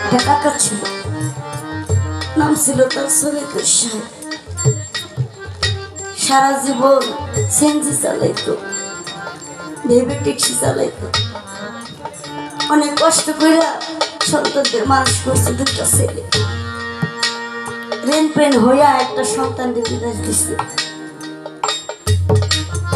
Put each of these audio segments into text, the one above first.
একটা কাকা ছিল, নাম ছিল তার শরীফুর সাহেব। সারা জীবন সেনজি চালাইতো, ভেবে ট্যাক্সি চালাইতো। অনেক কষ্ট করে সন্তানদের মানুষ করছে, দুটো ছেলে। রেন পেন হইয়া একটা সন্তানকে বিদেশ দিচ্ছে।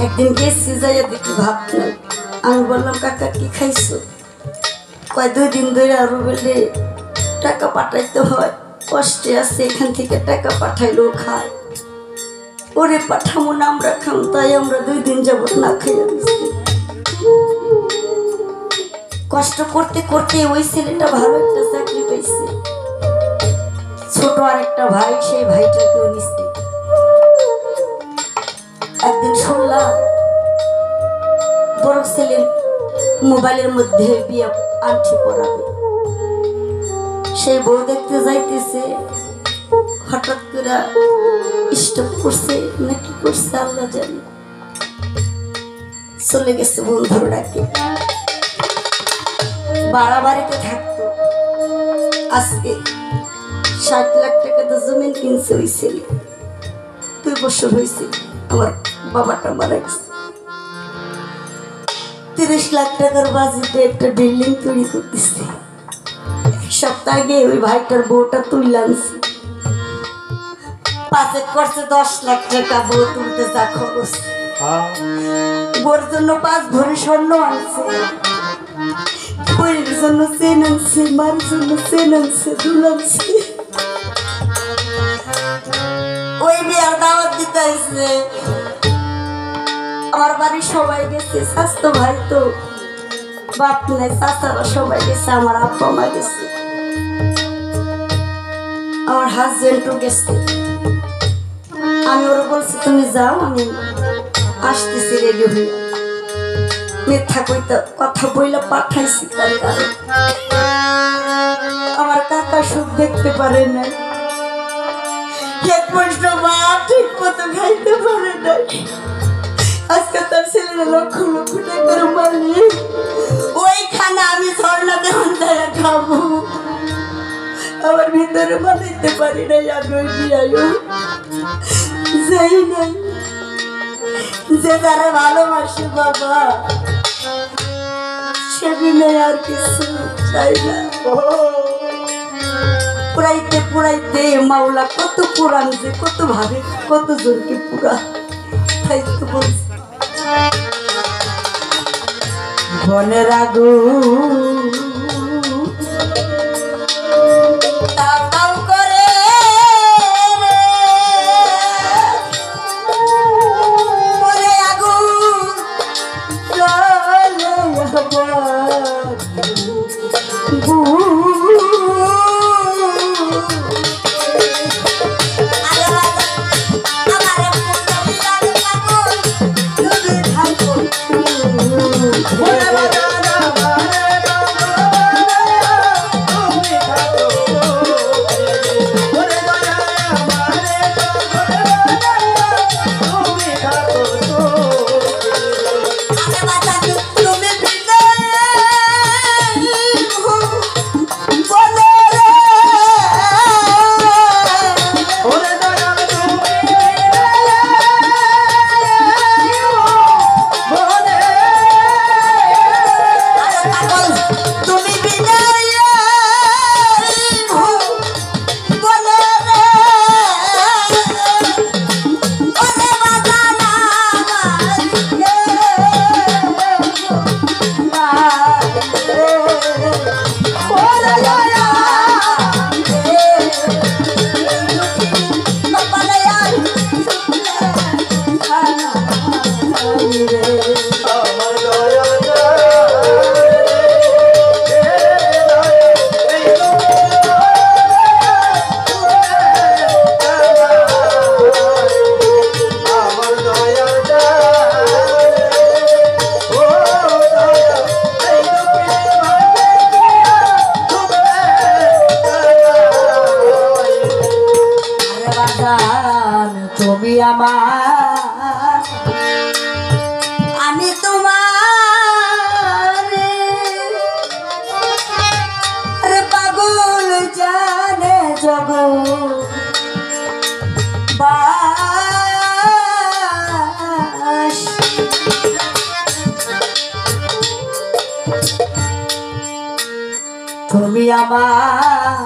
একদিন গেছি যাইয়া দেখি ভাত নাই। আমি বললাম, কাকা কি খাইছো? কয় 2 দিন ধরে রুবেলে টাকা পাঠাইতে হয়, কষ্টে আছে, এখান থেকে টাকা পাঠাইলেও খায়। ওরে পাঠামো না, আমরা খাম, তাই আমরা 2 দিন যাবত না খাইয়া দিচ্ছি। কষ্ট করতে করতে ওই ছেলেটা ভালো একটা চাকরি পাইছে। ছোট আর একটা ভাই, সেই ভাইটাকেও নিচ্ছে। একদিন শুনলাম বড় ছেলের মোবাইলের মধ্যে বিয়ে আংটি পরাবে। সেই বউ দেখতে যাইতেছে, হঠাৎ করে স্টপ করছে নাকি করছে আল্লাহ জানে, চলে গেছে বন্ধুর ডাকে। বাড়াবাড়িতে থাকতো। আজকে 60 লাখ টাকা তো জমিন কিনছে ওই ছেলে। 2 বছর হয়েছে আমার বাবাটা মারা গেছে। 30 লাখ টাকার বাজেটে একটা বিল্ডিং তৈরি করতেছে। সপ্তাহ আগে ওই ভাইটার বউটা তুলে আনছে। বাজেট করছে 10 লাখ টাকা, বউ তুলতে যা খরচ। বউর জন্য 5 ভরি স্বর্ণ আনছে, বইয়ের জন্য চেন আনছে, মার জন্য চেন আনছে, দুল আনছে। ওই বিয়ার দাওয়াত দিতে আসছে। আমার বাড়ির সবাই গেছে, স্বাস্থ্য ভাই তো বাপ নাই, চাচারা সবাই গেছে, আমার আব্বা মা গেছে, আমার হাজবেন্ডও গেছে। আমি ওরা বলছি, তুমি যাও, আমি আসতেছি রেডি হয়ে। মিথ্যা কইতে কথা বইলা পাঠাইছি, তার কারণ আমার কাকা সুখ দেখতে পারে না, এক পয়সা মা ঠিক মতো খাইতে পারে না। আজকে তার ছেলেরা লক্ষ লক্ষ টাকার মালিক। ওই খানা আমি ঝর্ণা দেওয়ান দ্বারা খাবো, আমার ভিতরে বানাইতে পারি নাই। আমি ওই বিয়ায়ও যাই নাই। যে যারা ভালোবাসে বাবা, সে বিনে আর কিছু চাই না। পুরাইতে পুরাইতে মাওলা কত পুরান, যে কত ভাবে কত জনকে পুরা। তাই তো বলছি, বনের আগুন তাও তাও করে বনে আগুন জ্বলে আমার তুমি আমার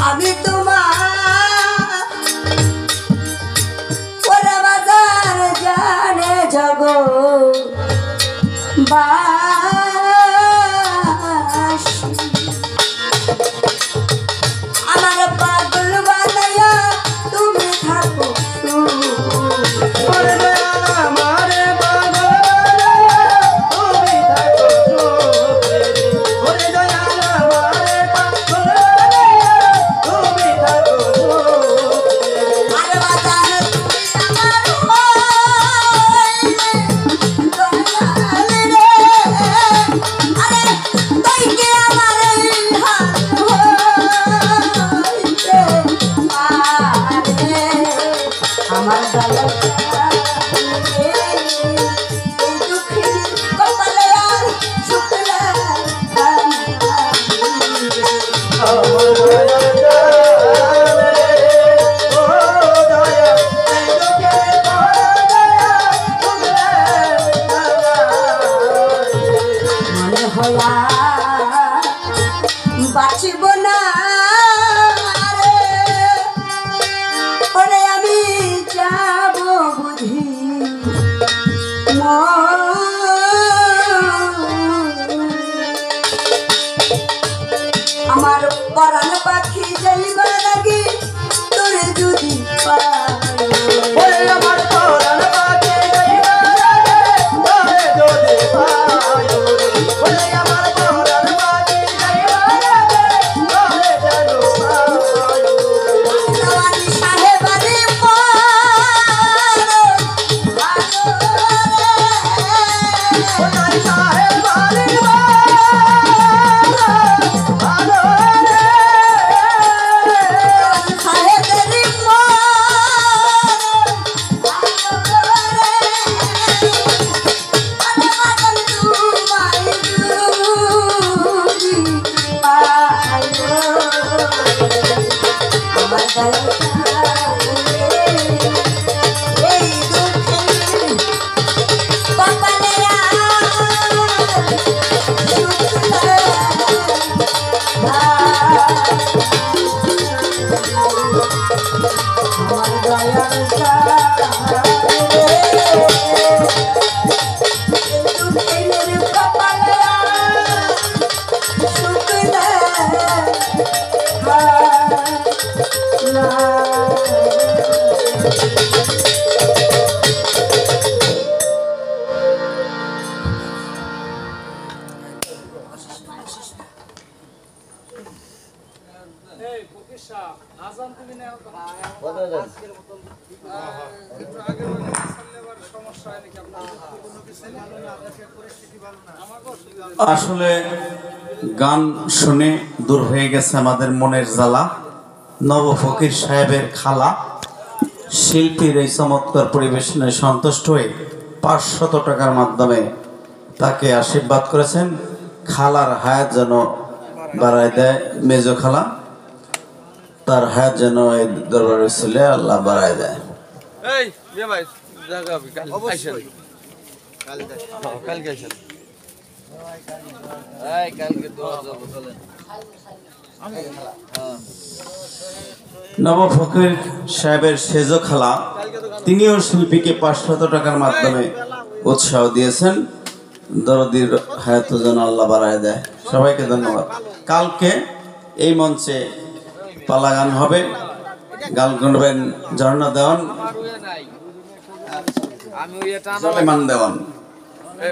আমি তোমার ওরা বাজার জানে জগবাসী আমার পাগল বানাইয়া তুমি থাকো বাঁচিব না ওরে আমি যাব বুঝি আমার পরাণ পাখি যাইবার আগে তোরে যদি আমার পরাণ পাখি যাইবার আগে তোরে যদি আমার পরাণ পাখি যাইবার আগে তোরে যদি সাহেবারে আসলে গান শুনে দূর হয়ে গেছে আমাদের মনের জ্বালা। নব ফকির সাহেবের খালা শিল্পীর এই চমৎকার পরিবেশনায় সন্তুষ্ট হয়ে 500 টাকার মাধ্যমে তাকে আশীর্বাদ করেছেন। খালার হায়াত যেন বাড়ায় দেয়, মেজো খালা তার হায়াত যেন এই দরবারে ছেলে আল্লাহ বাড়ায় দেয়। নব ফকির সাহেবের সেজো খালা তিনিও শিল্পীকে 500 টাকার মাধ্যমে উৎসাহ দিয়েছেন। দরদির হায়াত যেন আল্লাহ বাড়ায় দেয়। সবাইকে ধন্যবাদ। কালকে এই মঞ্চে পালা গান হবে, গান করবেন ঝর্ণা দেওয়ান, জলেমান দেওয়ান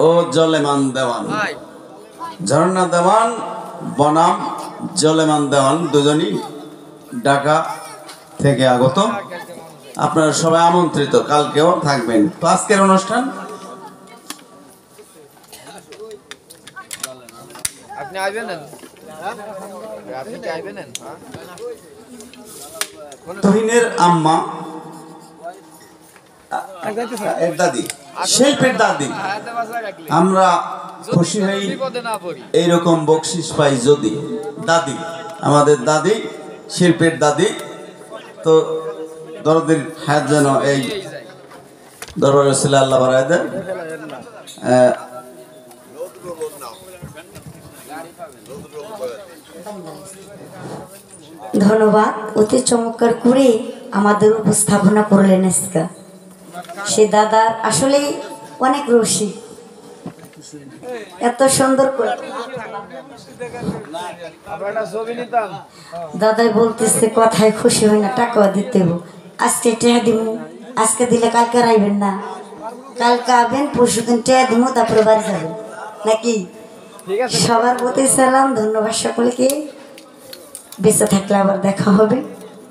ও জলেমান দেওয়ান। ঝর্ণা দেওয়ান বনাম জলেমান দেওয়ান দুজনই ঢাকা থেকে আগত। আপনারা সবাই আমন্ত্রিত, কালকেও থাকবেন। তো আজকের অনুষ্ঠান আপনি আইবেন না? আপনি কি আইবেন না? তুহিনের আম্মা এর দাদি, শিল্পের দাদি, আমরা খুশি হই বিপদে না পড়ি। এইরকম বকশিস পাই যদি। দাদি, আমাদের দাদি, শিল্পের দাদি, তো দরদের হায়াত যেন এই দরবারে ছিল আল্লাহ বাড়ায় দেন। ধন্যবাদ, অতি চমৎকার করে আমাদের উপস্থাপনা করলেন আজকে। সে দাদার আসলে অনেক রসিক, এত সুন্দর করে দাদাই বলতেছে কথায় খুশি হয় না, টাকা দিতে হবো। আজকে টেহা দিব, আজকে দিলে কালকে আইবেন না, কালকে আবেন, পরশু দিন টেহা দিব, তারপরে বাড়ি যাবেন নাকি? সবার প্রতি সালাম, ধন্যবাদ সকলকে। বেঁচে থাকলে আবার দেখা হবে।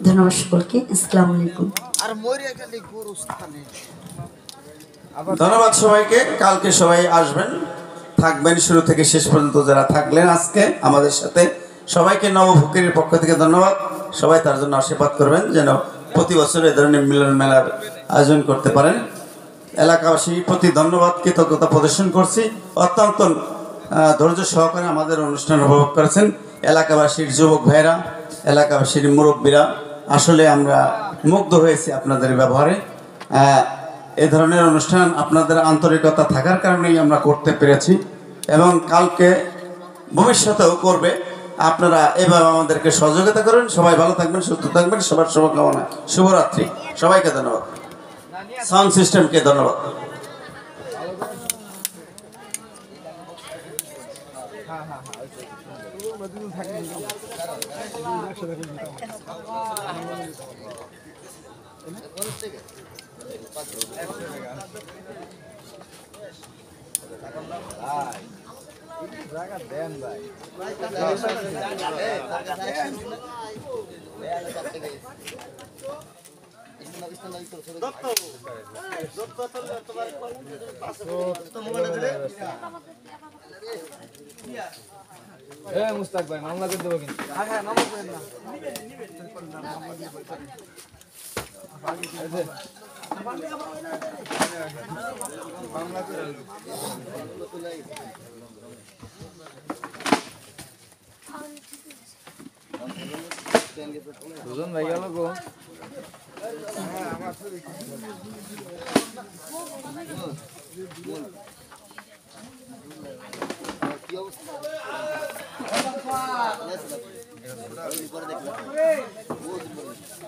ধন্যবাদ সকলকে, আসসালামু আলাইকুম। ধন্যবাদ সবাইকে। কালকে সবাই আসবেন, থাকবেন শুরু থেকে শেষ পর্যন্ত যারা থাকলেন আজকে আমাদের সাথে, সবাইকে নব ফকিরের পক্ষ থেকে ধন্যবাদ। সবাই তার জন্য আশীর্বাদ করবেন যেন প্রতি বছর এ ধরনের মিলন মেলার আয়োজন করতে পারেন। এলাকাবাসীর প্রতি ধন্যবাদ, কৃতজ্ঞতা প্রদর্শন করছি। অত্যন্ত ধৈর্য সহকারে আমাদের অনুষ্ঠান উপভোগ করেছেন এলাকাবাসীর যুবক ভাইরা, এলাকাবাসীর মুরব্বীরা। আসলে আমরা মুগ্ধ হয়েছি আপনাদের ব্যবহারে। এ ধরনের অনুষ্ঠান আপনাদের আন্তরিকতা থাকার কারণেই আমরা করতে পেরেছি এবং কালকে ভবিষ্যতেও করবে। আপনারা এভাবে আমাদেরকে সহযোগিতা করেন। সবাই ভালো থাকবেন, সুস্থ থাকবেন, সবার শুভকামনা। শুভরাত্রি, সবাইকে ধন্যবাদ। সাউন্ড সিস্টেমকে ধন্যবাদ। মুস্তাক ভাই মামলা করে দেবো কিন্তু। হ্যাঁ মামলা করেন না। দুজন ভাই গেল গো।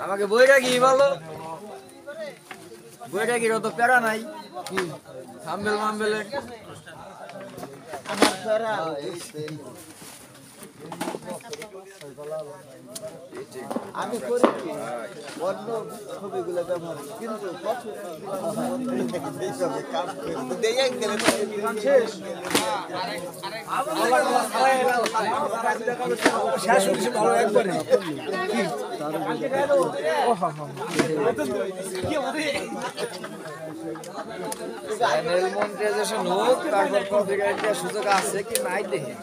আমাকে বইটা কি বলো, বইটা কি অত প্যারা নাই, সাম্বেল মাম্বেলের আমার প্যারা। আমি করি কি অন্য ছবিগুলো ব্যবহার, কিন্তু সুযোগ আছে কি নাই দেখে